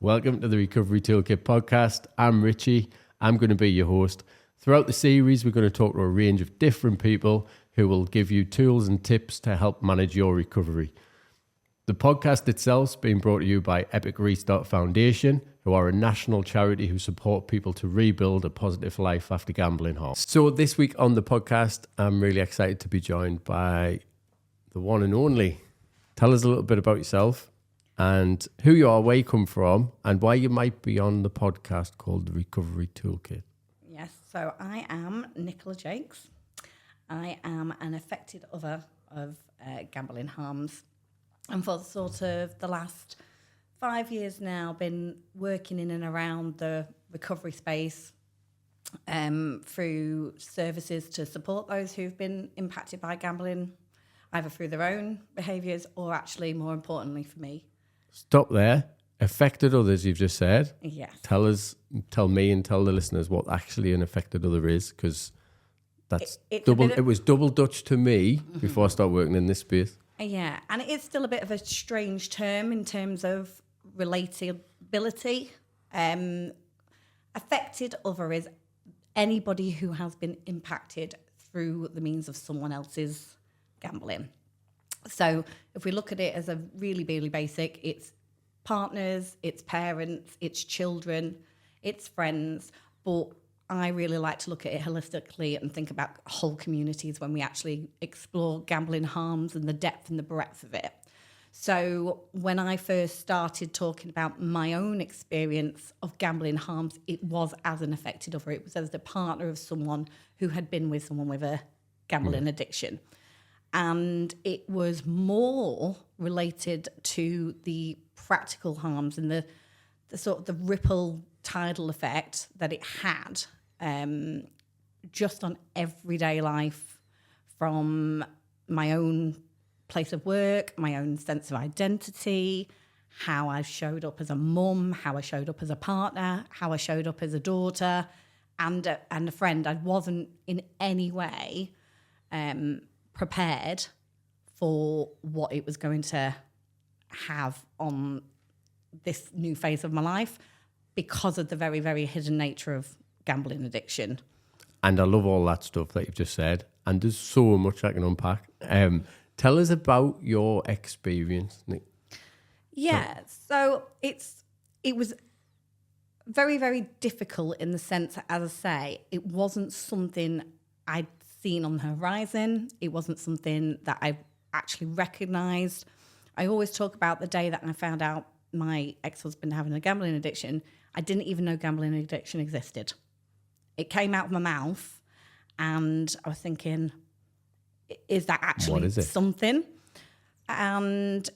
Welcome to the Recovery Toolkit Podcast. I'm Richie. I'm going to be your host. Throughout the series, we're going to talk to a range of different people who will give you tools and tips to help manage your recovery. The podcast itself is being brought to you by Epic Restart Foundation, who are a national charity who support people to rebuild a positive life after gambling harm. So this week on the podcast, I'm really excited to be joined by the one and only. Tell us a little bit about yourself and who you are, where you come from, and why you might be on the podcast called the Recovery Toolkit. Yes, so I am Nicola Jaques. I am an affected other of gambling harms. And for sort of the last 5 years now, been working in and around the recovery space through services to support those who've been impacted by gambling, either through their own behaviours or actually, more importantly for me. Stop there. Affected others, you've just said. Yes. Tell me and tell the listeners what actually an affected other is, because that's it was double Dutch to me before I started working in this space. Yeah, and it is still a bit of a strange term in terms of relatability. Affected other is anybody who has been impacted through the means of someone else's gambling. So if we look at it as a really, really basic, it's partners, it's parents, it's children, it's friends, but I really like to look at it holistically and think about whole communities when we actually explore gambling harms and the depth and the breadth of it. So when I first started talking about my own experience of gambling harms, it was as an affected other. It was as the partner of someone who had been with someone with a gambling addiction. And it was more related to the practical harms and the sort of the ripple tidal effect that it had just on everyday life, from my own place of work, my own sense of identity, how I showed up as a mum, how I showed up as a partner, how I showed up as a daughter and a friend. I wasn't in any way prepared for what it was going to have on this new phase of my life because of the very, very hidden nature of gambling addiction. And I love all that stuff that you've just said. And there's so much I can unpack. Tell us about your experience, Nick. Yeah, so it was very, very difficult in the sense that, as I say, it wasn't something I'd seen on the horizon. It wasn't something that I actually recognised. I always talk about the day that I found out my ex-husband having a gambling addiction. I didn't even know gambling addiction existed. It came out of my mouth and I was thinking, is that actually something? And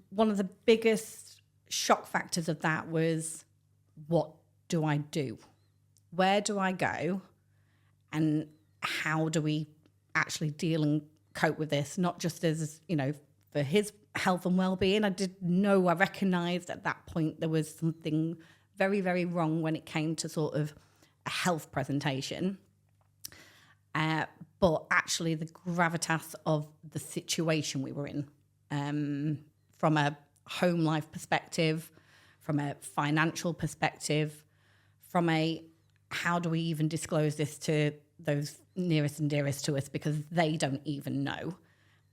one of the biggest shock factors of that was, what do I do? Where do I go? And how do we actually deal and cope with this? Not just as, for his health and well-being. I recognised at that point there was something very, very wrong when it came to sort of a health presentation. But actually the gravitas of the situation we were in, from a home life perspective, from a financial perspective, from a how do we even disclose this to those nearest and dearest to us because they don't even know.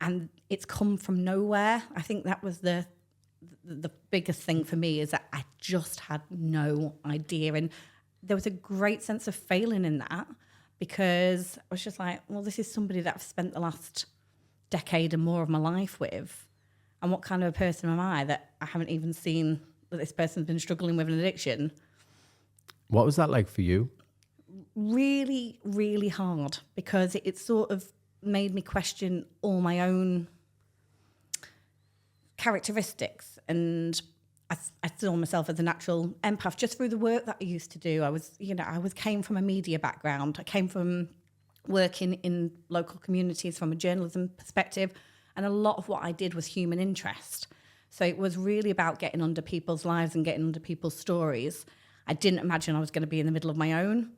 And it's come from nowhere. I think that was the biggest thing for me, is that I just had no idea. And there was a great sense of failing in that, because I was just like, well, this is somebody that I've spent the last decade and more of my life with. And what kind of a person am I that I haven't even seen that this person's been struggling with an addiction? What was that like for you? Really, really hard, because it sort of made me question all my own characteristics. And I saw myself as a natural empath just through the work that I used to do. I came from a media background. I came from working in local communities from a journalism perspective. And a lot of what I did was human interest. So it was really about getting under people's lives and getting under people's stories. I didn't imagine I was going to be in the middle of my own,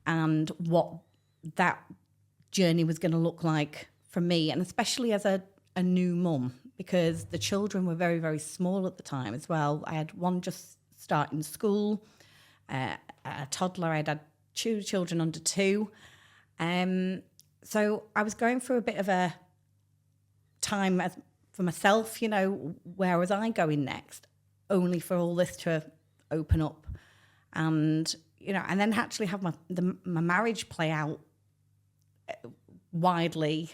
and what that journey was going to look like for me, and especially as a new mum, because the children were very, very small at the time as well. I had one just starting school, a toddler. I'd had 2 children under 2. So I was going through a bit of a time for myself, where was I going next? Only for all this to open up. And, and then actually have my marriage play out widely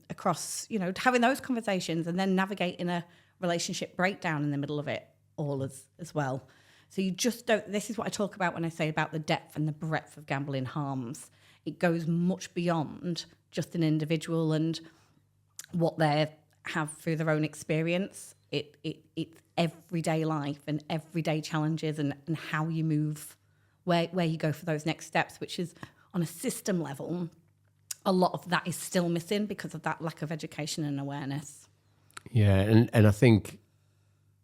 across, having those conversations and then navigating a relationship breakdown in the middle of it all as well. So you just don't, this is what I talk about when I say about the depth and the breadth of gambling harms. It goes much beyond just an individual and what they have through their own experience. It's everyday life and everyday challenges and how you move, where you go for those next steps, which is on a system level, a lot of that is still missing because of that lack of education and awareness. Yeah, and I think,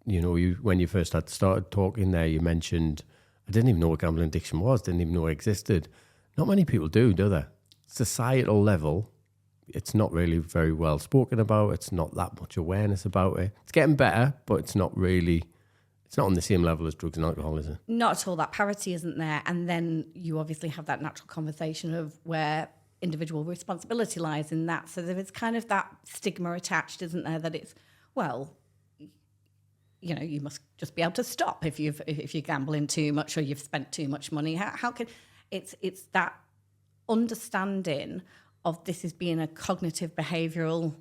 when you first started talking there, you mentioned, I didn't even know what gambling addiction was, didn't even know it existed. Not many people do they? Societal level, it's not really very well spoken about. It's not that much awareness about it. It's getting better, but it's not on the same level as drugs and alcohol, is it? Not at all. That parity isn't there. And then you obviously have that natural conversation of where individual responsibility lies in that. So there is kind of that stigma attached, isn't there? That it's, well, you must just be able to stop if you're gambling too much or you've spent too much money. How can it's that understanding of this as being a cognitive behavioural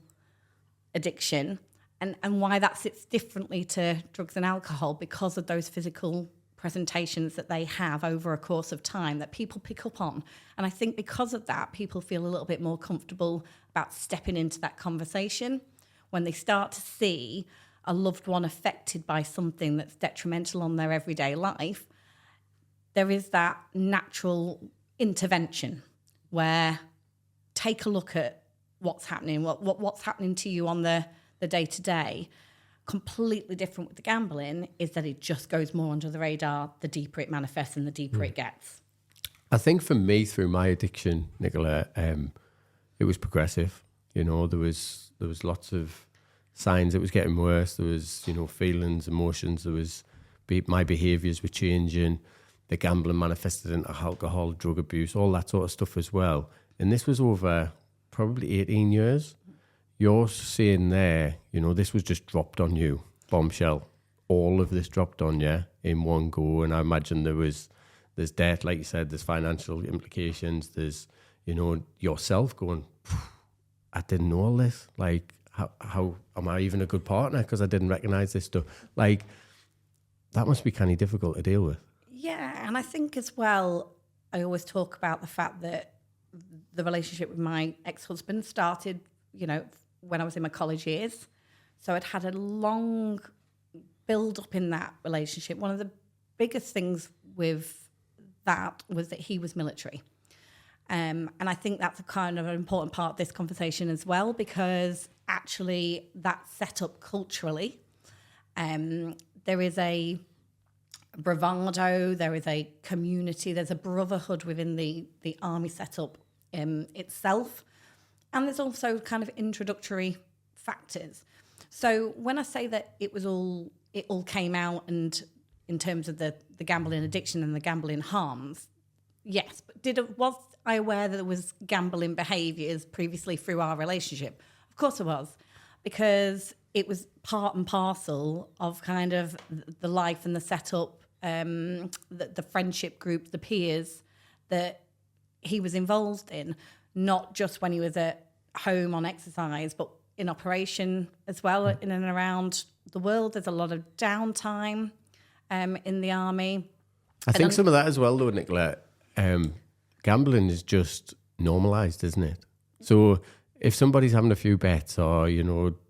addiction and why that sits differently to drugs and alcohol because of those physical presentations that they have over a course of time that people pick up on. And I think because of that, people feel a little bit more comfortable about stepping into that conversation when they start to see a loved one affected by something that's detrimental on their everyday life. There is that natural intervention where take a look at what's happening, what's happening to you on the day-to-day. Completely different with the gambling is that it just goes more under the radar the deeper it manifests and the deeper it gets. I think for me, through my addiction, Nicola, it was progressive. There was lots of signs it was getting worse. There was, feelings, emotions. There was my behaviours were changing. The gambling manifested into alcohol, drug abuse, all that sort of stuff as well. And this was over probably 18 years. You're saying there, this was just dropped on you, bombshell. All of this dropped on you in one go. And I imagine there's debt, like you said, there's financial implications. There's, yourself going, I didn't know all this. Like, how am I even a good partner? Because I didn't recognise this stuff. Like, that must be kind of difficult to deal with. Yeah, and I think as well, I always talk about the fact that the relationship with my ex-husband started, when I was in my college years. So I'd had a long build up in that relationship. One of the biggest things with that was that he was military. And I think that's a kind of an important part of this conversation as well, because actually that's set up culturally. There is a bravado, there is a community, there's a brotherhood within the army setup itself. And there's also kind of introductory factors. So when I say that it all came out and in terms of the gambling addiction and the gambling harms, yes, but was I aware that there was gambling behaviours previously through our relationship? Of course I was, because it was part and parcel of kind of the life and the setup, the friendship group, the peers that he was involved in, not just when he was at home on exercise, but in operation as well, in and around the world. There's a lot of downtime in the army. I think some of that as well, though, Nicola, gambling is just normalised, isn't it? So if somebody's having a few bets or,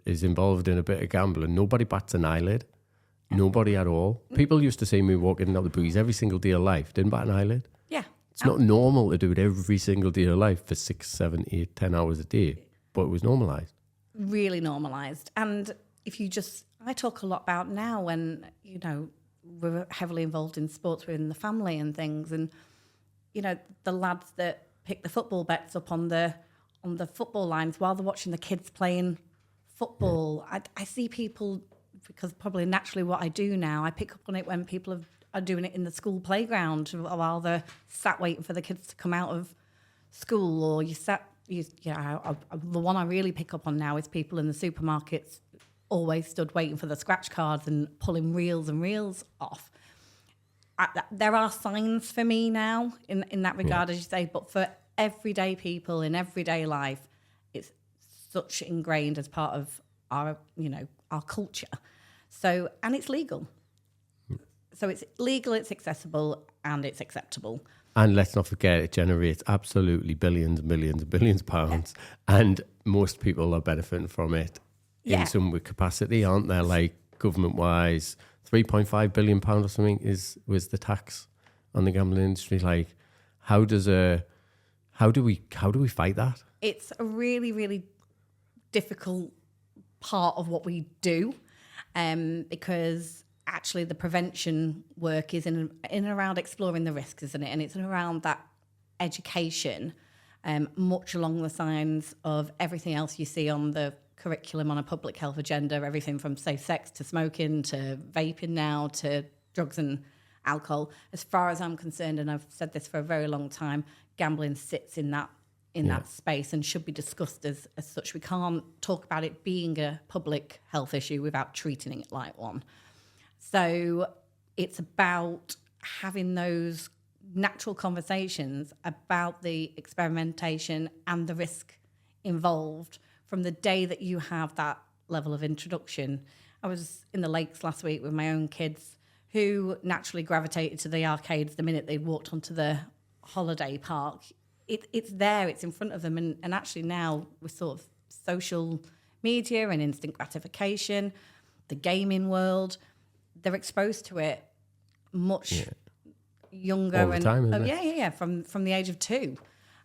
is involved in a bit of gambling, nobody bats an eyelid. Nobody at all. People used to see me walking out the booze every single day of life, didn't bat an eyelid. Yeah. It's not normal to do it every single day of life for 6, 7, 8, 10 hours a day, but it was normalised. Really normalised. And I talk a lot about now when, we're heavily involved in sports within the family and things, and, the lads that pick the football bets up on the football lines while they're watching the kids playing football. I see people because probably naturally what I do now, I pick up on it when people are doing it in the school playground while they're sat waiting for the kids to come out of school, or the one I really pick up on now is people in the supermarkets always stood waiting for the scratch cards and pulling reels and reels off. There are signs for me now in that regard, as you say, but for everyday people in everyday life, it's such ingrained as part of our culture. So, and it's legal. So it's legal, it's accessible, and it's acceptable. And let's not forget, it generates absolutely billions and billions and billions of pounds. Yeah. And most people are benefiting from it in some capacity, aren't they? Like government-wise, £3.5 billion or something was the tax on the gambling industry. Like, how do we fight that? It's a really, really difficult part of what we do, because actually the prevention work is in and around exploring the risks, isn't it? And it's around that education, much along the lines of everything else you see on the curriculum on a public health agenda, everything from safe sex to smoking to vaping now to drugs and alcohol. As far as I'm concerned, and I've said this for a very long time, gambling sits in that space and should be discussed as such. We can't talk about it being a public health issue without treating it like one. So it's about having those natural conversations about the experimentation and the risk involved from the day that you have that level of introduction. I was in the lakes last week with my own kids who naturally gravitated to the arcades the minute they walked onto the holiday park. It's there, it's in front of them. And actually now with sort of social media and instant gratification, the gaming world, they're exposed to it much younger. All the time, isn't it? From the age of 2.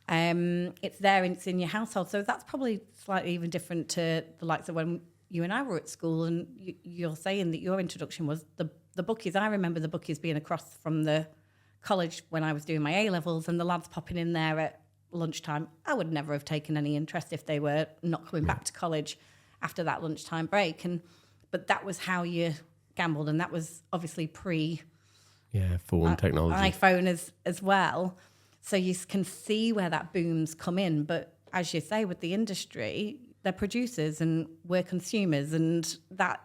It's there and it's in your household. So that's probably slightly even different to the likes of when you and I were at school, and you're saying that your introduction was the bookies. I remember the bookies being across from the college when I was doing my A-levels and the lads popping in there at lunchtime. I would never have taken any interest if they were not coming back to college after that lunchtime break. But that was how you gambled, and that was obviously phone technology, iPhone as well. So you can see where that boom's come in. But as you say, with the industry, they're producers and we're consumers, and that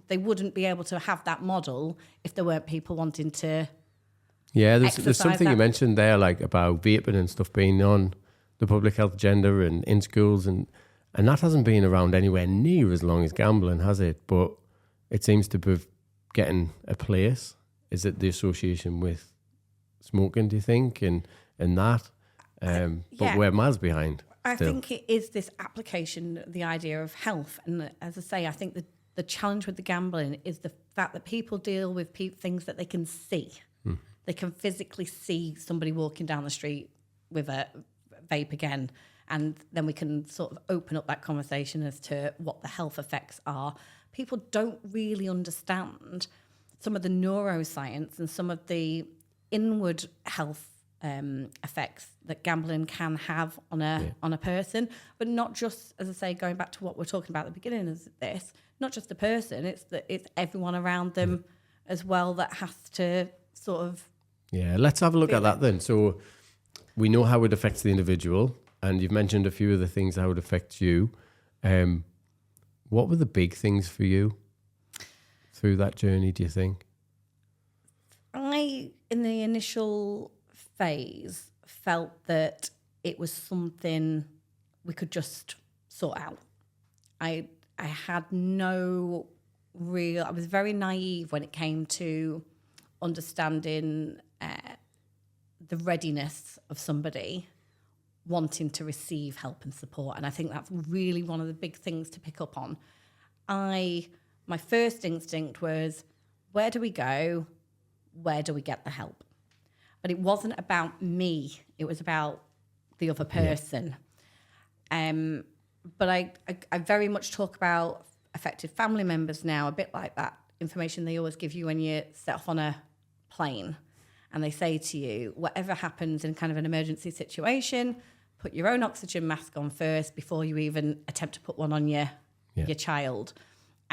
they wouldn't be able to have that model if there weren't people wanting to. Yeah, there's something you mentioned there, like about vaping and stuff being on the public health agenda and in schools, and that hasn't been around anywhere near as long as gambling, has it? But it seems to be getting a place. Is it the association with smoking, do you think, and that? But we're miles behind. I think it is this application, the idea of health. And as I say, I think the challenge with the gambling is the fact that people deal with things that they can see. They can physically see somebody walking down the street with a vape again. And then we can sort of open up that conversation as to what the health effects are. People don't really understand some of the neuroscience and some of the inward health effects that gambling can have on a person, but not just, as I say, going back to what we're talking about at the beginning of this, not just the person, it's everyone around them as well that has to sort of. Yeah, let's have a look at that then. So we know how it affects the individual, and you've mentioned a few of the things how it affects you. What were the big things for you through that journey, do you think? In the initial phase, felt that it was something we could just sort out. I had no real. I was very naive when it came to understanding the readiness of somebody wanting to receive help and support, and I think that's really one of the big things to pick up on. My first instinct was, where do we go? Where do we get the help? But it wasn't about me. It was about the other person. But I very much talk about affected family members now, a bit like that information they always give you when you set off on a plane. And they say to you, whatever happens in kind of an emergency situation, put your own oxygen mask on first before you even attempt to put one on your child.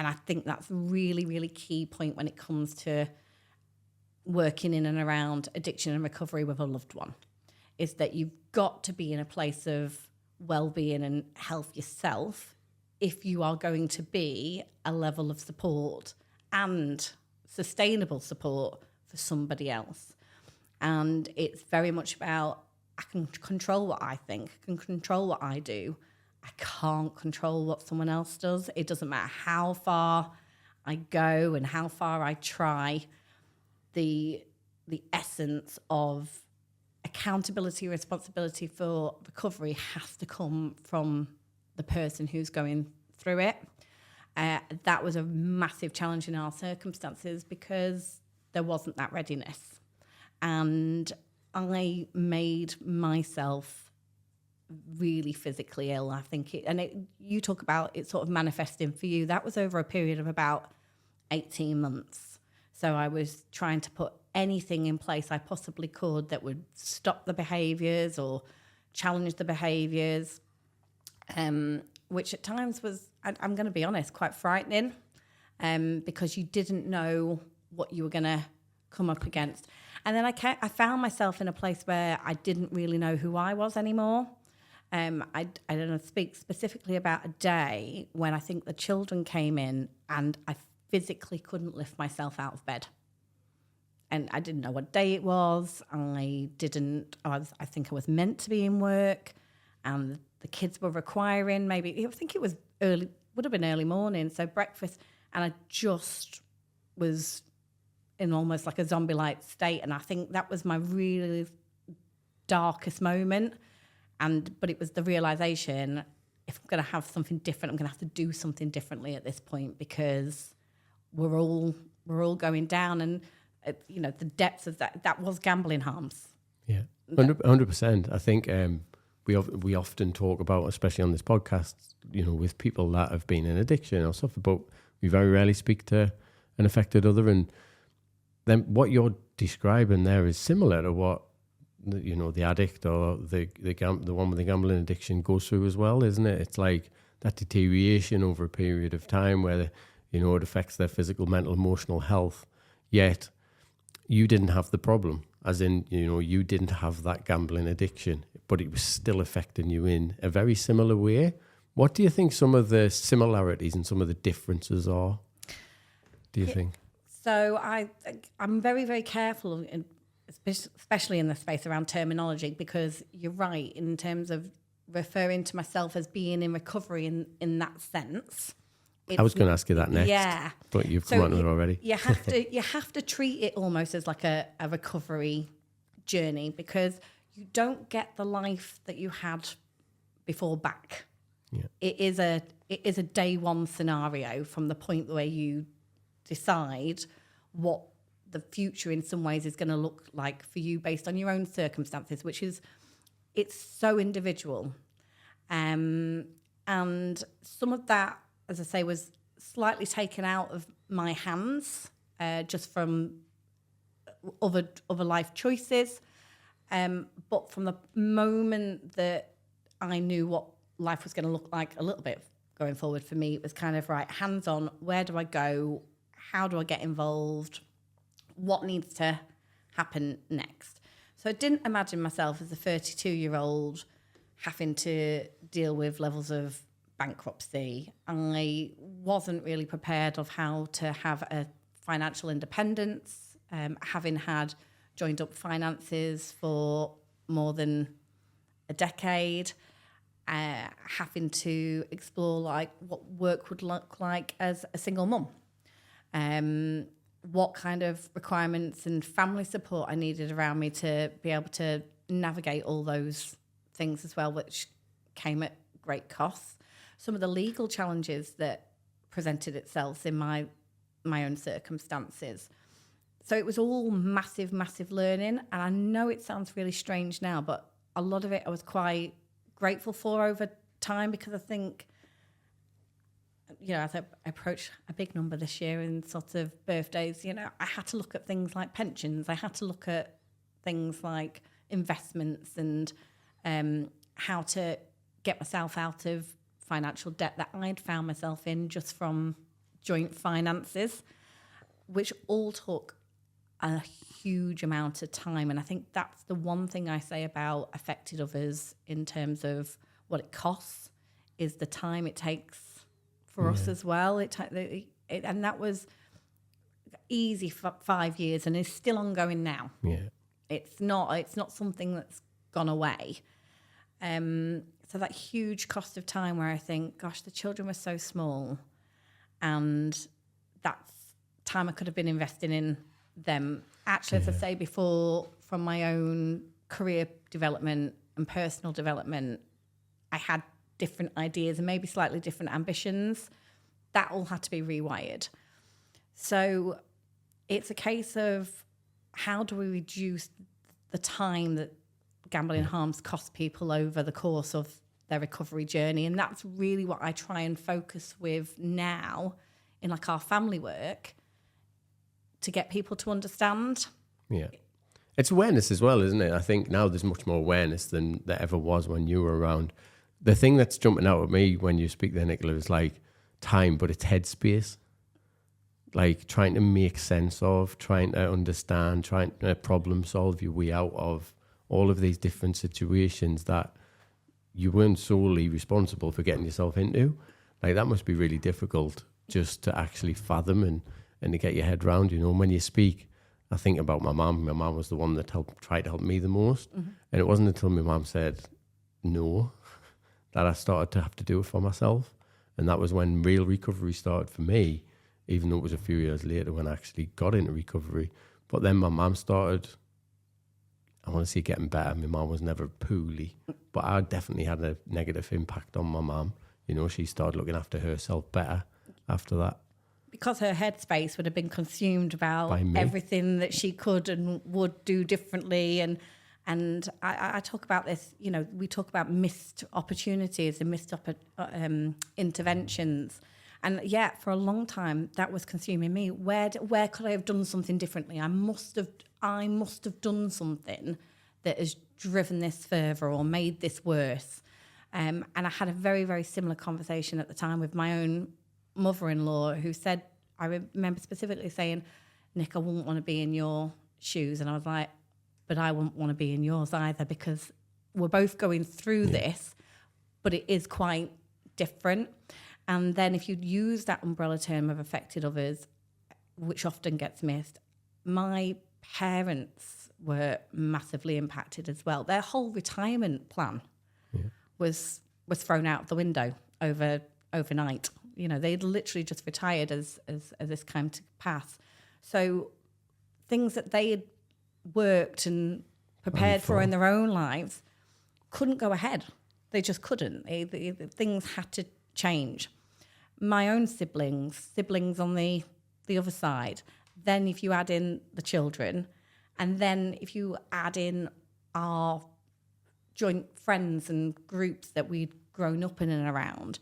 And I think that's a really, really key point when it comes to working in and around addiction and recovery with a loved one, is that you've got to be in a place of well-being and health yourself if you are going to be a level of support and sustainable support for somebody else. And it's very much about, I can control what I think, I can control what I do. I can't control what someone else does. It doesn't matter how far I go and how far I try. The essence of accountability, responsibility for recovery has to come from the person who's going through it. That was a massive challenge in our circumstances because there wasn't that readiness. And I made myself really physically ill, I think. You talk about it sort of manifesting for you. That was over a period of about 18 months. So I was trying to put anything in place I possibly could that would stop the behaviours or challenge the behaviours, which at times was, I'm going to be honest, quite frightening, because you didn't know what you were going to come up against. And then I found myself in a place where I didn't really know who I was anymore. I don't speak specifically about a day when I think the children came in and I physically couldn't lift myself out of bed. And I didn't know what day it was. I think I was meant to be in work, and the kids were requiring I think it was would have been early morning, so breakfast, and I just was in almost like a zombie-like state. And I think that was my really darkest moment. But it was the realization, if I'm going to have something different, I'm going to have to do something differently at this point, because we're all going down. And the depths of that was gambling harms. Yeah, 100%. I think we often talk about, especially on this podcast, with people that have been in addiction or suffer, but we very rarely speak to an affected other. And then what you're describing there is similar to what the addict or the one with the gambling addiction goes through as well, isn't it? It's like that deterioration over a period of time where it affects their physical, mental, emotional health. Yet you didn't have the problem, as in you didn't have that gambling addiction, but it was still affecting you in a very similar way. What do you think some of the similarities and some of the differences are? Do you think? So I'm very, very careful, especially in the space around terminology, because you're right in terms of referring to myself as being in recovery in that sense. I was going to ask you that next. Yeah, but you've come on to it already. You have to treat it almost as like a recovery journey, because you don't get the life that you had before back. Yeah. It is a day one scenario from the point where you decide what the future in some ways is going to look like for you based on your own circumstances, it's so individual. And some of that, as I say, was slightly taken out of my hands just from other life choices. But from the moment that I knew what life was going to look like a little bit going forward for me, it was kind of right, hands on, where do I go? How do I get involved? What needs to happen next? So I didn't imagine myself as a 32-year-old having to deal with levels of bankruptcy. I wasn't really prepared of how to have a financial independence, having had joined up finances for more than a decade, having to explore what work would look like as a single mum. What kind of requirements and family support I needed around me to be able to navigate all those things as well, which came at great cost. Some of the legal challenges that presented itself in my own circumstances. So it was all massive, massive learning. And I know it sounds really strange now, but a lot of it I was quite grateful for over time, because I think, as I approach a big number this year in sort of birthdays, I had to look at things like pensions. I had to look at things like investments and how to get myself out of financial debt that I'd found myself in just from joint finances, which all took a huge amount of time. And I think that's the one thing I say about affected others in terms of what it costs, is the time it takes for us as well. And that was easy for 5 years and is still ongoing now. Yeah. It's not something that's gone away. So that huge cost of time where I think, gosh, the children were so small, and that's time I could have been investing in them. Actually, as I say before, from my own career development and personal development, I had different ideas and maybe slightly different ambitions. That all had to be rewired. So it's a case of, how do we reduce the time that gambling harms cost people over the course of their recovery journey? And that's really what I try and focus with now in like our family work, to get people to understand. Yeah. It's awareness as well, isn't it? I think now there's much more awareness than there ever was when you were around. The thing that's jumping out at me when you speak there, Nicola, is like time, but it's headspace. Like trying to make sense of, trying to understand, trying to problem solve your way out of all of these different situations that you weren't solely responsible for getting yourself into. Like that must be really difficult just to actually fathom and to get your head around. You know, when you speak, I think about my mum. My mum was the one that tried to help me the most. Mm-hmm. And it wasn't until my mum said no that I started to have to do it for myself. And that was when real recovery started for me, even though it was a few years later when I actually got into recovery. But then my mum started, I want to say, getting better. My mum was never poorly, but I definitely had a negative impact on my mum. You know, she started looking after herself better after that. Because her headspace would have been consumed about everything that she could and would do differently. And I talk about this, you know, we talk about missed opportunities and missed interventions. And yeah, for a long time, that was consuming me. Where could I have done something differently? I must have done something that has driven this further or made this worse. And I had a very, very similar conversation at the time with my own mother-in-law, who said, I remember specifically saying, Nick, I wouldn't want to be in your shoes. And I was like, but I wouldn't want to be in yours either, because we're both going through this, but it is quite different. And then if you use that umbrella term of affected others, which often gets missed, my parents were massively impacted as well. Their whole retirement plan was thrown out of the window overnight. You know, they'd literally just retired as this came to pass. So things that they had worked and prepared for in their own lives couldn't go ahead. They just couldn't. Things had to change. My own siblings on the other side. Then if you add in the children, and then if you add in our joint friends and groups that we'd grown up in and around,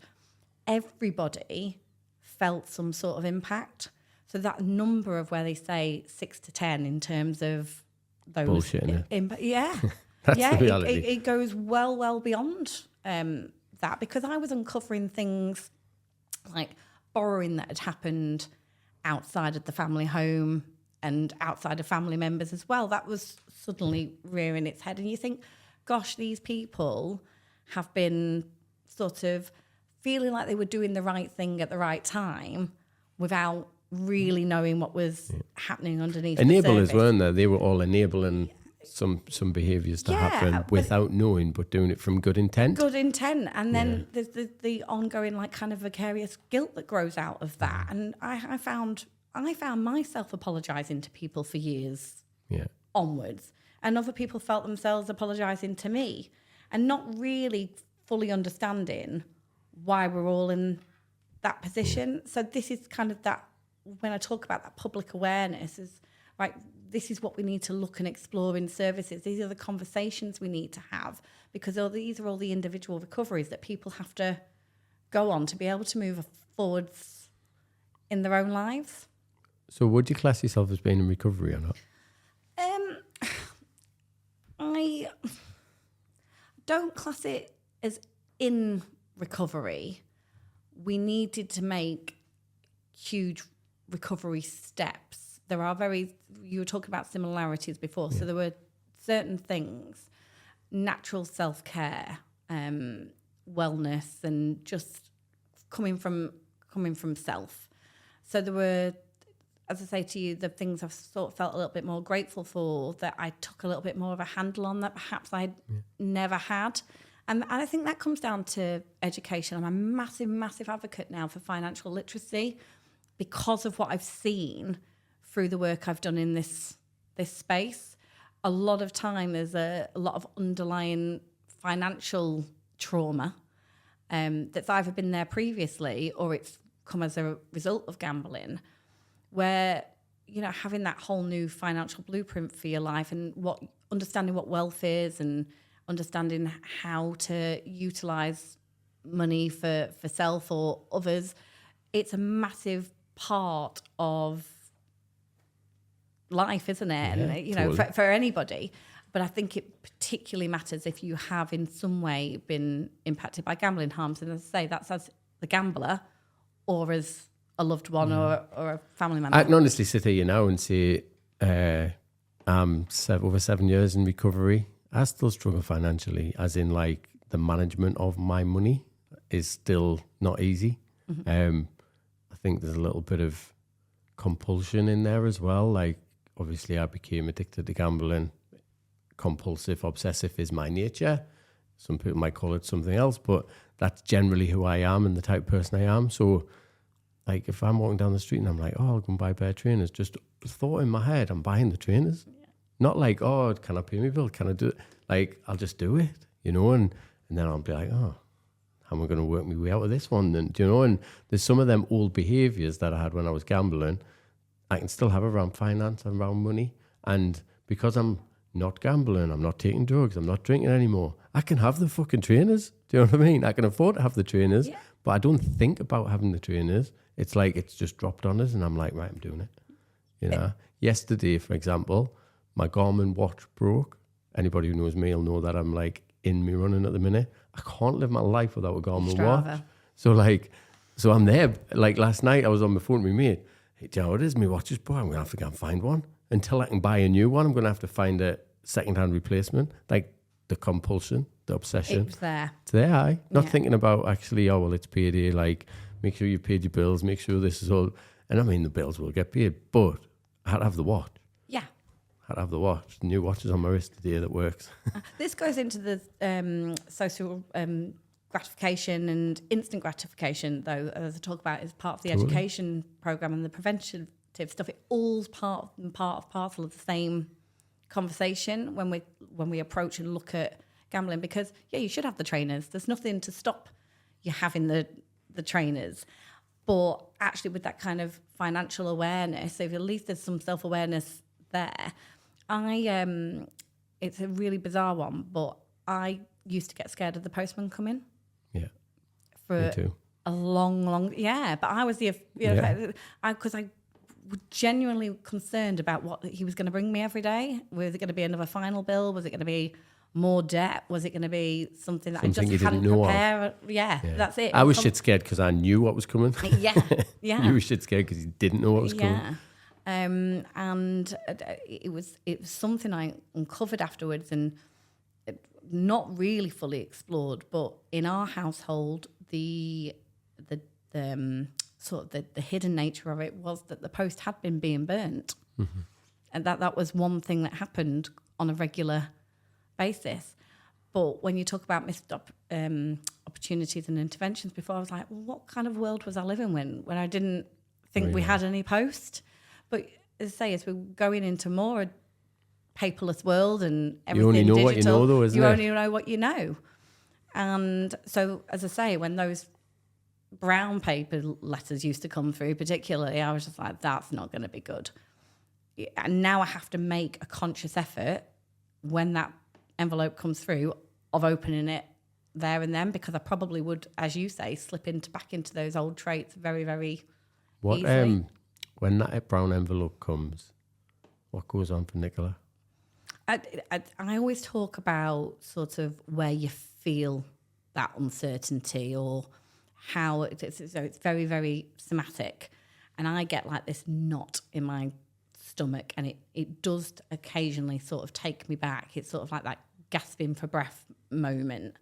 everybody felt some sort of impact. So that number of where they say 6 to 10 in terms of those bullshit, That's the reality. It goes well beyond that, because I was uncovering things like borrowing that had happened outside of the family home and outside of family members as well. That was suddenly rearing its head, and you think, gosh, these people have been sort of feeling like they were doing the right thing at the right time without really knowing what was happening underneath the surface. Enablers, weren't there? They were all enabling some behaviours to happen without knowing, but doing it from good intent. Good intent. And then there's the ongoing like kind of vicarious guilt that grows out of that. And I found myself apologising to people for years onwards. And other people felt themselves apologising to me and not really fully understanding why we're all in that position. So this is kind of that, when I talk about that public awareness, is right, this is what we need to look and explore in services. These are the conversations we need to have, because these are all the individual recoveries that people have to go on to be able to move forwards in their own lives. So would you class yourself as being in recovery or not? I don't class it as in recovery. We needed to make huge recovery steps. You were talking about similarities before. So there were certain things, natural self-care, wellness, and just coming from self. So there were, as I say to you, the things I've sort of felt a little bit more grateful for, that I took a little bit more of a handle on, that perhaps I'd never had. And I think that comes down to education. I'm a massive, massive advocate now for financial literacy because of what I've seen through the work I've done in this space. A lot of time there's a lot of underlying financial trauma that's either been there previously or it's come as a result of gambling, where, you know, having that whole new financial blueprint for your life and understanding what wealth is and understanding how to utilize money for self or others, it's a massive part of life, isn't it? Yeah, and, you know, totally. for anybody. But I think it particularly matters if you have in some way been impacted by gambling harms. And as I say, that's as the gambler or as a loved one or a family member. I can honestly sit here now and say I'm over 7 years in recovery. I still struggle financially, as in like the management of my money is still not easy. I think there's a little bit of compulsion in there as well. Like, obviously I became addicted to gambling. Compulsive, obsessive is my nature. Some people might call it something else, but that's generally who I am and the type of person I am. So like if I'm walking down the street and I'm like, oh, I'll go and buy a pair of trainers, just thought in my head, I'm buying the trainers. Yeah. Not like, oh, can I pay my bill? Can I do it? Like, I'll just do it, you know, and then I'll be like, oh, how am I going to work my way out of this one? And, you know, and there's some of them old behaviors that I had when I was gambling, I can still have around finance and around money. And because I'm not gambling, I'm not taking drugs, I'm not drinking anymore, I can have the fucking trainers. Do you know what I mean? I can afford to have the trainers, but I don't think about having the trainers. It's like it's just dropped on us and I'm like, right, I'm doing it. You know, yesterday, for example, my Garmin watch broke. Anybody who knows me will know that I'm like in me running at the minute. I can't live my life without a Garmin watch. So I'm there. Like last night, I was on my phone with my mate. Hey, do you know what it is? My watch is broke. I'm going to have to go and find one. Until I can buy a new one, I'm going to have to find a second-hand replacement. Like the compulsion, the obsession. It's there. It's there, aye. Not thinking about actually, oh, well, it's payday. Like, make sure you've paid your bills. Make sure this is all. And I mean, the bills will get paid. But I had to have the watch. Yeah. I had to have the watch. The new watch is on my wrist today that works. This goes into the social gratification and instant gratification, though, as I talk about, is part of the education program and the preventative stuff. It all's part and parcel of the same conversation when we approach and look at gambling. Because you should have the trainers. There's nothing to stop you having the trainers. But actually, with that kind of financial awareness, if at least there's some self-awareness there, it's a really bizarre one, but I used to get scared of the postman coming. Yeah, for me too. A long, but I was because I was genuinely concerned about what he was going to bring me every day. Was it going to be another final bill? Was it going to be more debt? Was it going to be something that I just hadn't prepared? Yeah, that's it. I was shit scared because I knew what was coming. Yeah. You were shit scared because you didn't know what was coming. And it was something I uncovered afterwards and not really fully explored. But in our household, the sort of the hidden nature of it was that the post had been being burnt, and that was one thing that happened on a regular basis. But when you talk about missed opportunities and interventions before, I was like, well, what kind of world was I living in when I didn't think we had any post? But as I say, as we're going into more a paperless world and everything you only know digital, what you know, though, isn't it? You only know what you know. And so, as I say, when those brown paper letters used to come through, particularly, I was just like, that's not going to be good. And now I have to make a conscious effort when that envelope comes through of opening it there and then, because I probably would, as you say, slip back into those old traits very, very easily. When that brown envelope comes, what goes on for Nicola? I always talk about sort of where you feel that uncertainty or how it's very, very somatic. and I get like this knot in my stomach, and it does occasionally sort of take me back. It's sort of like that gasping for breath moment,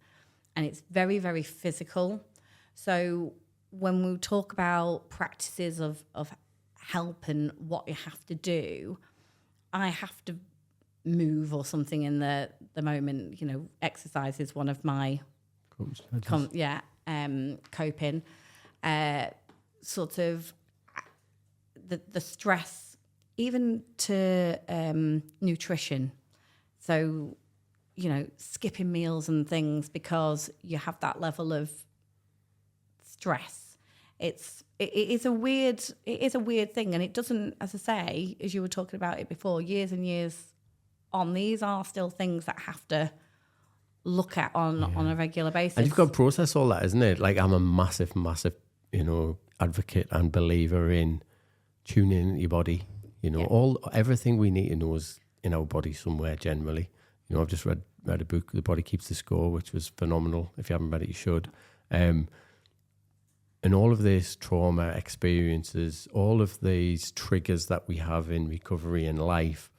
and it's very, very physical. So when we talk about practices of help and what you have to do, I have to move or something in the moment. Exercise is one of my coping. Sort of the stress, even to nutrition. So, skipping meals and things because you have that level of stress. It is a weird thing, and it doesn't, as I say, as you were talking about it before, years and years on, these are still things that have to look at on a regular basis. And you've got to process all that, isn't it? Like, I'm a massive advocate and believer in tuning into your body. Everything we need to know is in our body somewhere generally. I've just read a book, The Body Keeps the Score, which was phenomenal. If you haven't read it, you should. And all of these trauma experiences, all of these triggers that we have in recovery and life,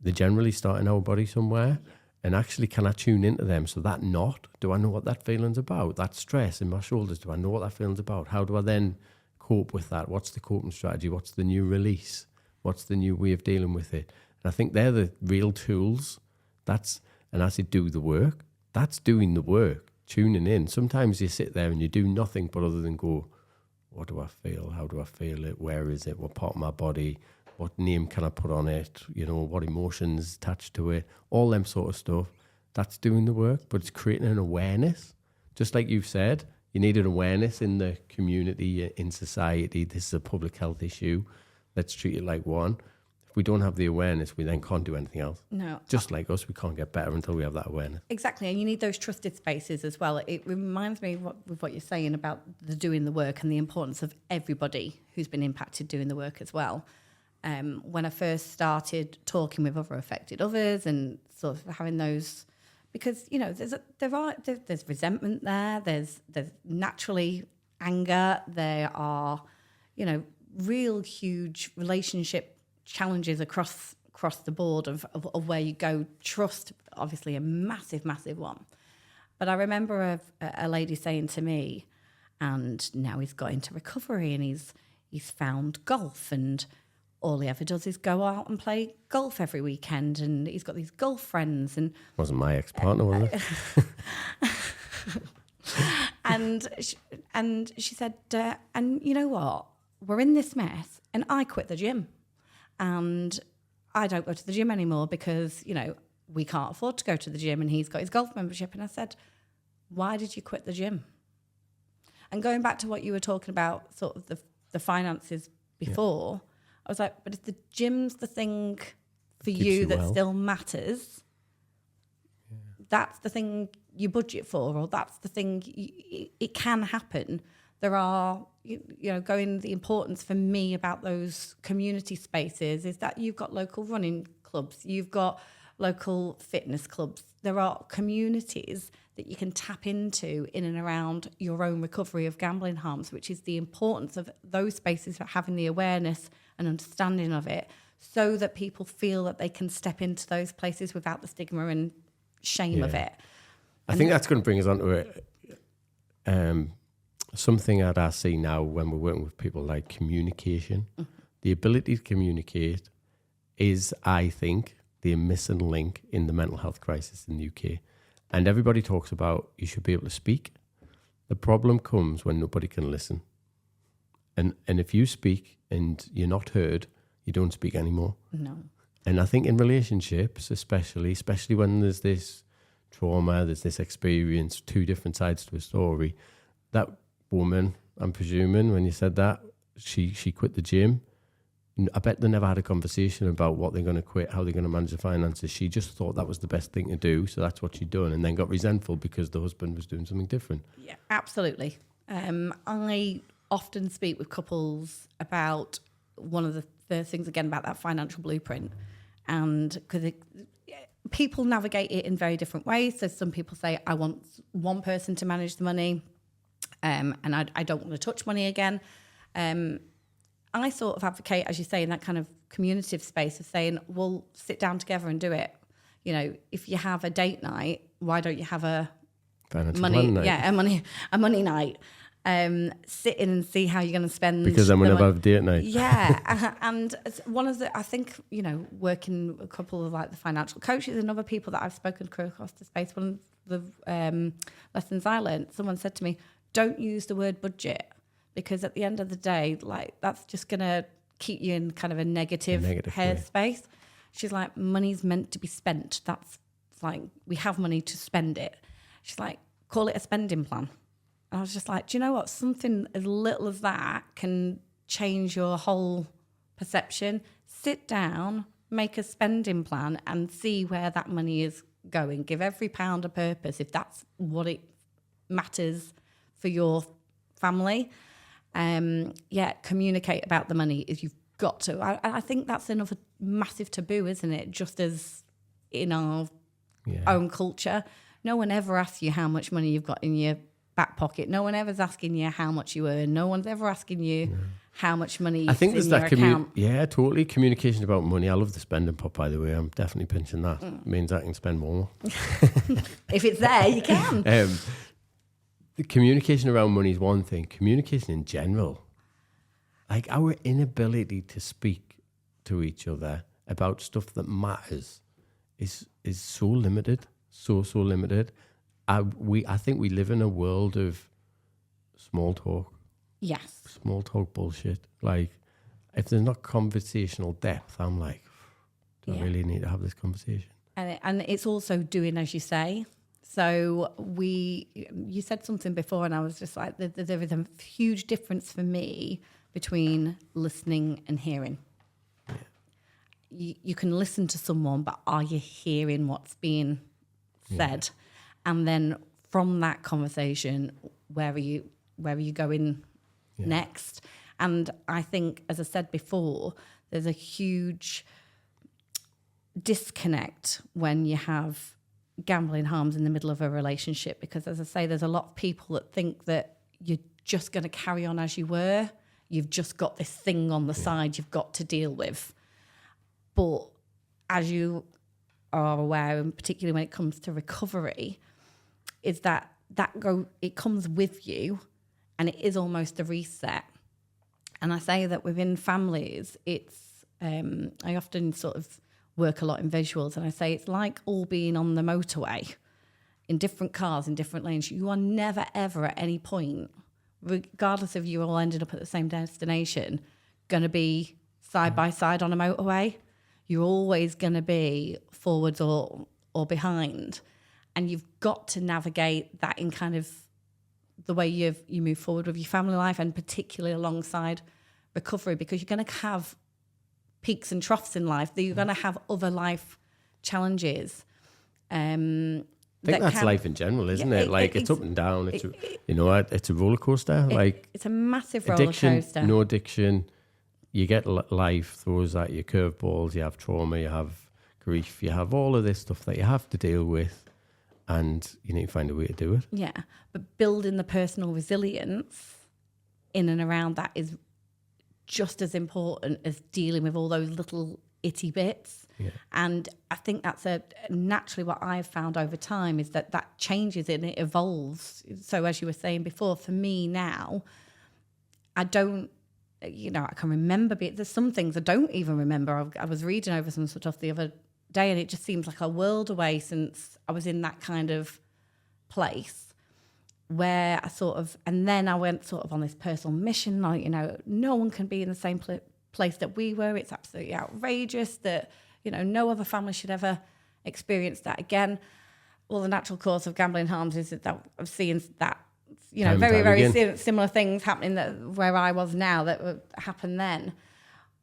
they generally start in our body somewhere. And actually, can I tune into them? So that knot, do I know what that feeling's about? That stress in my shoulders, do I know what that feeling's about? How do I then cope with that? What's the coping strategy? What's the new release? What's the new way of dealing with it? And I think they're the real tools. And as you do the work, that's doing the work, tuning in. Sometimes you sit there and you do nothing but other than go, what do I feel? How do I feel it? Where is it? What part of my body? What name can I put on it? What emotions attached to it? All them sort of stuff. That's doing the work, but it's creating an awareness. Just like you've said, you need an awareness in the community, in society. This is a public health issue. Let's treat it like one. If we don't have the awareness, we then can't do anything else. No. Just like us, we can't get better until we have that awareness. Exactly, and you need those trusted spaces as well. It reminds me with what you're saying about the doing the work and the importance of everybody who's been impacted doing the work as well. When I first started talking with other affected others and sort of having those, because there's resentment there, there's naturally anger, there are real huge relationship challenges across the board of where you go. Trust, obviously, a massive one. But I remember a lady saying to me, and now he's got into recovery and he's found golf, and all he ever does is go out and play golf every weekend, and he's got these golf friends. And wasn't my ex-partner, was it? and she said, and you know what? We're in this mess, and I quit the gym. And I don't go to the gym anymore because, we can't afford to go to the gym, and he's got his golf membership. And I said, why did you quit the gym? And going back to what you were talking about, sort of the finances before, I was like, but if the gym's the thing for you that still matters, that's the thing you budget for, or that's the thing, it can happen. There are, the importance for me about those community spaces is that you've got local running clubs, you've got local fitness clubs. There are communities that you can tap into in and around your own recovery of gambling harms, which is the importance of those spaces for having the awareness and understanding of it, so that people feel that they can step into those places without the stigma and shame of it. I think that's going to bring us on to something that I see now when we're working with people, like communication. Mm-hmm. The ability to communicate is, I think, the missing link in the mental health crisis in the UK. And everybody talks about you should be able to speak. The problem comes when nobody can listen. And if you speak and you're not heard, you don't speak anymore. No. And I think in relationships, especially when there's this trauma, there's this experience, two different sides to a story, that woman, I'm presuming, when you said that, she quit the gym. I bet they never had a conversation about what they're going to quit, how they're going to manage the finances. She just thought that was the best thing to do, so that's what she'd done, and then got resentful because the husband was doing something different. Yeah, absolutely. I often speak with couples about one of the things, again, about that financial blueprint, and because people navigate it in very different ways. So some people say, I want one person to manage the money, and I don't want to touch money again. I sort of advocate, as you say, in that kind of communicative space of saying, well, sit down together and do it. You know, if you have a date night, why don't you have a money night? Sit in and see how you're going to spend. Because I'm going to have a date night. Yeah. And one of the, I think, you know, working a couple of like the financial coaches and other people that I've spoken to across the space, one of the lessons I learned, someone said to me, don't use the word budget, because at the end of the day, like that's just going to keep you in kind of a negative headspace. She's like, money's meant to be spent. That's like, we have money to spend it. She's like, call it a spending plan. And I was just like, do you know what? Something as little as that can change your whole perception. Sit down, make a spending plan and see where that money is going. Give every pound a purpose if that's what it matters for your family. Communicate about the money if you've got to. I think that's another massive taboo, isn't it? Just as in our own culture, no one ever asks you how much money you've got in your back pocket. No one ever's asking you how much you earn. No one's ever asking you how much money I think is there's in that your account. Yeah, totally. Communication about money. I love the spending pot, by the way. I'm definitely pinching that. It means I can spend more. If it's there, you can. The communication around money is one thing. Communication in general, like our inability to speak to each other about stuff that matters is so limited, so limited. I think we live in a world of small talk. Yes. Small talk bullshit. Like, if there's not conversational depth, I'm like, do I really need to have this conversation? And it's also doing as you say. So you said something before, and I was just like, there is a huge difference for me between listening and hearing. Yeah. You can listen to someone, but are you hearing what's being said? Yeah. And then from that conversation, where are you going next? And I think, as I said before, there's a huge disconnect when you have gambling harms in the middle of a relationship, because, as I say, there's a lot of people that think that you're just going to carry on as you were. You've just got this thing on the side you've got to deal with. But as you are aware, and particularly when it comes to recovery, is that it comes with you, and it is almost a reset. And I say that within families, it's I often sort of work a lot in visuals, and I say it's like all being on the motorway in different cars, in different lanes. You are never, ever at any point, regardless of you all ended up at the same destination, going to be side by side on a motorway. You're always going to be forwards or behind. And you've got to navigate that in kind of the way you move forward with your family life, and particularly alongside recovery, because you're going to have peaks and troughs in life. You're going to have other life challenges. I think that's life in general, isn't it? Like, it's up and down. It's it's a roller coaster. It's a massive roller coaster. No addiction. You get life throws at you curveballs. You have trauma. You have grief. You have all of this stuff that you have to deal with. And you need to find a way to do it. Yeah, but building the personal resilience in and around that is just as important as dealing with all those little itty bits. Yeah. And I think that's naturally what I've found over time is that changes and it evolves. So as you were saying before, for me now, I don't, I can remember, there's some things I don't even remember. I was reading over some stuff the other day, and it just seems like a world away since I was in that kind of place where and then I went sort of on this personal mission, like, no one can be in the same place that we were. It's absolutely outrageous that, no other family should ever experience that again. Well, the natural cause of gambling harms is that I've seen that, very similar things happening where I was now that happened then.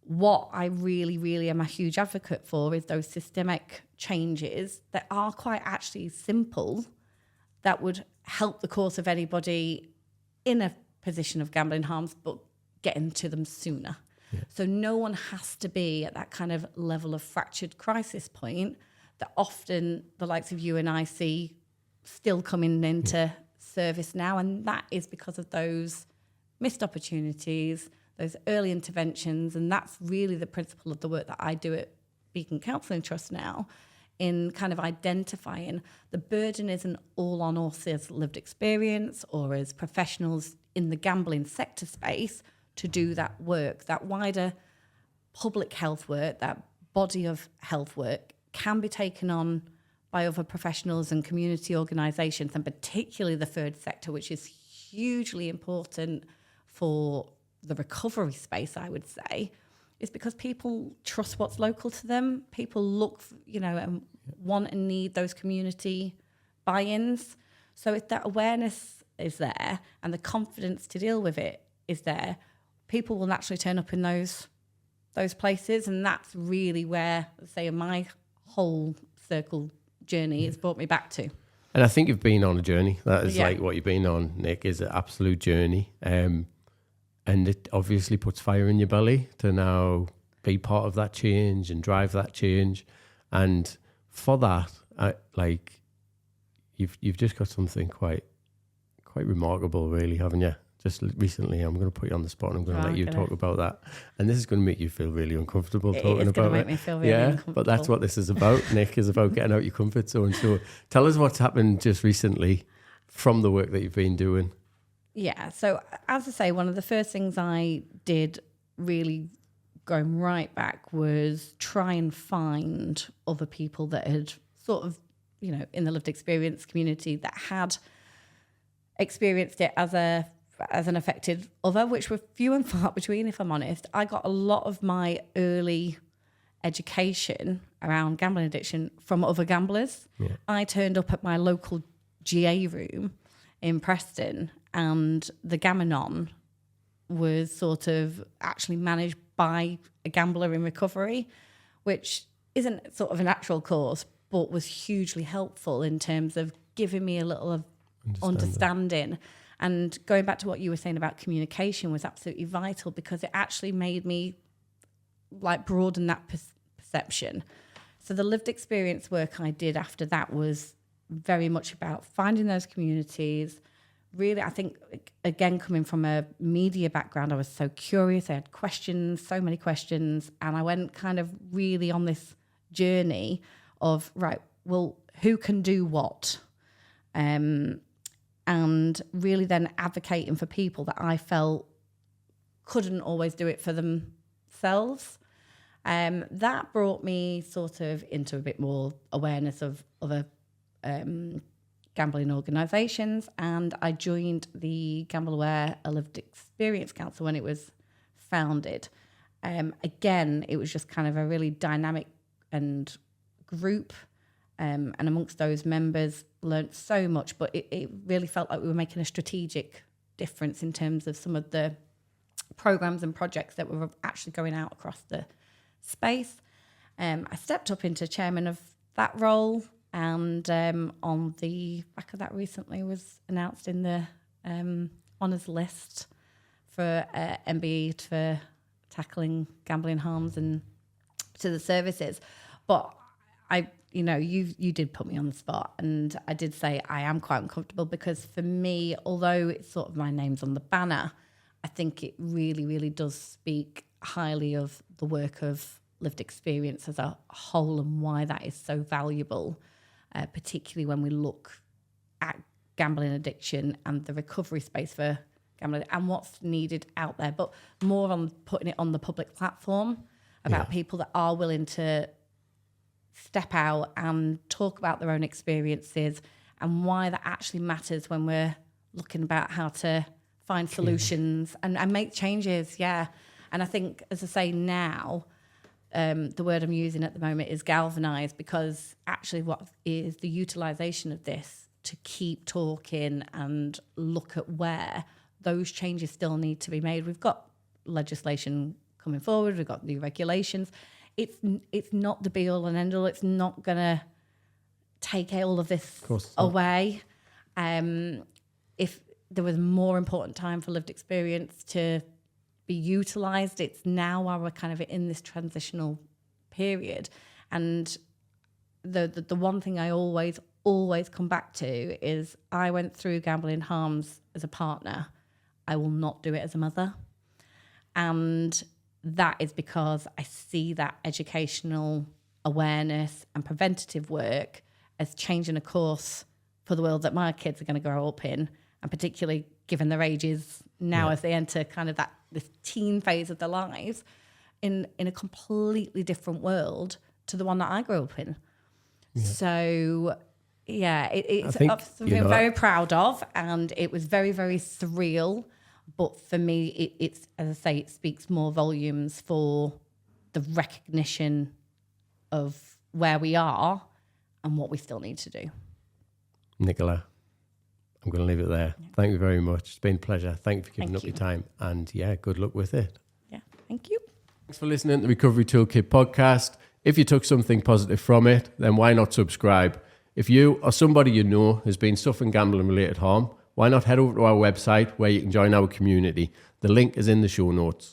What I really, really am a huge advocate for is those systemic changes that are quite actually simple, that would help the course of anybody in a position of gambling harms, but getting to them sooner. Yeah. So no one has to be at that kind of level of fractured crisis point that often the likes of you and I see still coming into service now. And that is because of those missed opportunities, those early interventions. And that's really the principle of the work that I do at Beacon Counselling Trust now, in kind of identifying the burden isn't all on us as lived experience or as professionals in the gambling sector space to do that work. That wider public health work, that body of health work, can be taken on by other professionals and community organisations, and particularly the third sector, which is hugely important for the recovery space, I would say, is because people trust what's local to them. People look, and want and need those community buy-ins. So if that awareness is there and the confidence to deal with it is there, people will naturally turn up in those places. And that's really where, say, my whole circle journey has brought me back to. And I think you've been on a journey. That is like what you've been on, Nick, is an absolute journey. And it obviously puts fire in your belly to now be part of that change and drive that change. And for that, you've just got something quite remarkable, really, haven't you? Just recently, I'm going to put you on the spot and I'm going to let you talk about that. And this is going to make you feel really uncomfortable talking about it. It's going to make me feel really uncomfortable. But that's what this is about, Nick, is about getting out your comfort zone. So tell us what's happened just recently from the work that you've been doing. Yeah, so as I say, one of the first things I did, really going right back, was try and find other people that had sort of, in the lived experience community, that had experienced it as an affected other, which were few and far between, if I'm honest. I got a lot of my early education around gambling addiction from other gamblers. Yeah. I turned up at my local GA room in Preston, and the Gamanon was sort of actually managed by a gambler in recovery, which isn't sort of an actual course, but was hugely helpful in terms of giving me a little of understanding. And going back to what you were saying about communication was absolutely vital, because it actually made me broaden that perception. So the lived experience work I did after that was very much about finding those communities. Really, I think, again, coming from a media background, I was so curious. I had questions, so many questions. And I went kind of really on this journey of, who can do what? And really then advocating for people that I felt couldn't always do it for themselves. That brought me sort of into a bit more awareness of other gambling organisations, and I joined the Gamble Aware A Lived Experience Council when it was founded. Again, it was just kind of a really dynamic and group, and amongst those members learnt so much, but it really felt like we were making a strategic difference in terms of some of the programs and projects that were actually going out across the space. I stepped up into chairman of that role, and on the back of that recently was announced in the honours list for MBE for tackling gambling harms and to the services. But you did put me on the spot, and I did say I am quite uncomfortable, because for me, although it's sort of my name's on the banner, I think it really, really does speak highly of the work of lived experience as a whole and why that is so valuable, particularly when we look at gambling addiction and the recovery space for gambling and what's needed out there, but more on putting it on the public platform about people that are willing to step out and talk about their own experiences and why that actually matters when we're looking about how to find solutions and make changes. Yeah. And I think, as I say now, the word I'm using at the moment is galvanise, because actually what is the utilisation of this to keep talking and look at where those changes still need to be made. We've got legislation coming forward, we've got new regulations. It's not the be all and end all. It's not going to take all of this away. If there was a more important time for lived experience to be utilised, it's now while we're kind of in this transitional period. And the one thing I always come back to is I went through gambling harms as a partner. I will not do it as a mother. And that is because I see that educational awareness and preventative work as changing a course for the world that my kids are going to grow up in, and particularly given their ages now as they enter kind of this teen phase of their lives in a completely different world to the one that I grew up in. Yeah. So, it's something I'm very proud of, and it was very, very surreal. But for me, it's, as I say, it speaks more volumes for the recognition of where we are and what we still need to do. Nicola, I'm going to leave it there. Yeah. Thank you very much. It's been a pleasure. Thank you for giving up your time. And good luck with it. Yeah, thank you. Thanks for listening to the Recovery Toolkit Podcast. If you took something positive from it, then why not subscribe? If you or somebody you know has been suffering gambling-related harm, why not head over to our website where you can join our community? The link is in the show notes.